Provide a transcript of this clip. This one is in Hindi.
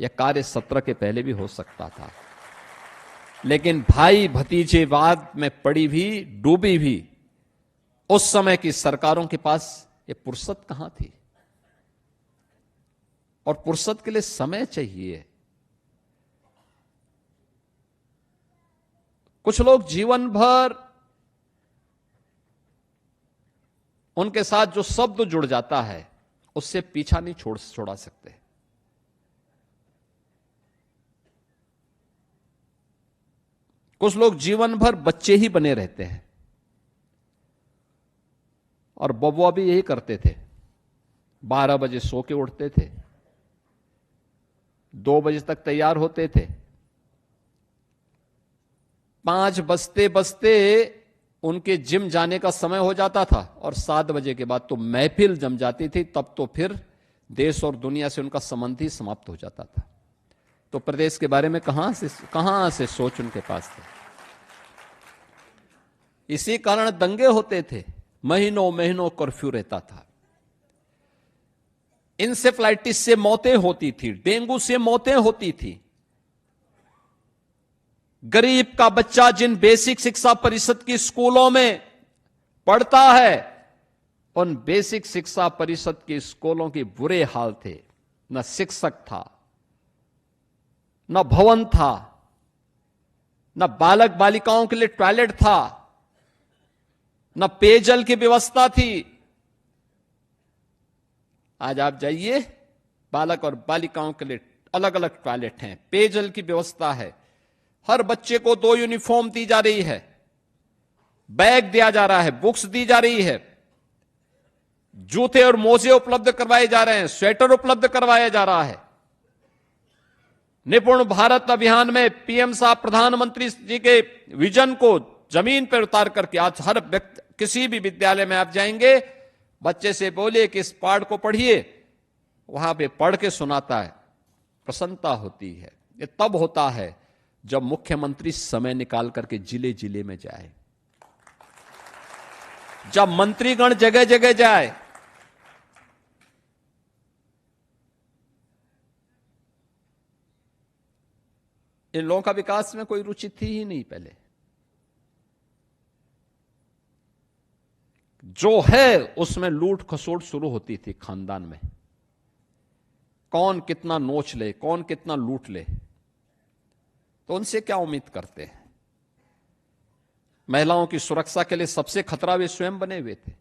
यह कार्य सत्र के पहले भी हो सकता था, लेकिन भाई भतीजेवाद में पड़ी भी, डूबी भी उस समय की सरकारों के पास ये फुर्सत कहां थी। और फुर्सत के लिए समय चाहिए। कुछ लोग जीवन भर उनके साथ जो शब्द जुड़ जाता है उससे पीछा नहीं छोड़ा सकते। कुछ लोग जीवन भर बच्चे ही बने रहते हैं, और बबुआ भी यही करते थे। 12 बजे सो के उठते थे, 2 बजे तक तैयार होते थे, 5 बजते बजते उनके जिम जाने का समय हो जाता था, और 7 बजे के बाद तो महफिल जम जाती थी। तब तो फिर देश और दुनिया से उनका संबंध ही समाप्त हो जाता था। तो प्रदेश के बारे में कहां से सोच उनके पास थे। इसी कारण दंगे होते थे, महीनों महीनों कर्फ्यू रहता था। इंसेफ्लाइटिस से मौतें होती थी, डेंगू से मौतें होती थी। गरीब का बच्चा जिन बेसिक शिक्षा परिषद की स्कूलों में पढ़ता है, उन बेसिक शिक्षा परिषद के स्कूलों के बुरे हाल थे। न शिक्षक था, न भवन था, न बालक बालिकाओं के लिए टॉयलेट था, न पेयजल की व्यवस्था थी। आज आप जाइए, बालक और बालिकाओं के लिए अलग अलग टॉयलेट हैं, पेयजल की व्यवस्था है, हर बच्चे को 2 यूनिफॉर्म दी जा रही है, बैग दिया जा रहा है, बुक्स दी जा रही है, जूते और मोजे उपलब्ध करवाए जा रहे हैं, स्वेटर उपलब्ध करवाया जा रहा है। निपुण भारत अभियान में पीएम साहब प्रधानमंत्री जी के विजन को जमीन पर उतार करके आज हर व्यक्ति, किसी भी विद्यालय में आप जाएंगे, बच्चे से बोलिए कि इस पाठ को पढ़िए, वहां पे पढ़ के सुनाता है, प्रसन्नता होती है। ये तब होता है जब मुख्यमंत्री समय निकाल करके जिले जिले में जाए, जब मंत्रीगण जगह जगह जाए। इन लोगों का विकास में कोई रुचि थी ही नहीं पहले। जो है उसमें लूट खसोट शुरू होती थी खानदान में, कौन कितना नोच ले, कौन कितना लूट ले। तो उनसे क्या उम्मीद करते हैं। महिलाओं की सुरक्षा के लिए सबसे खतरा वे स्वयं बने हुए थे।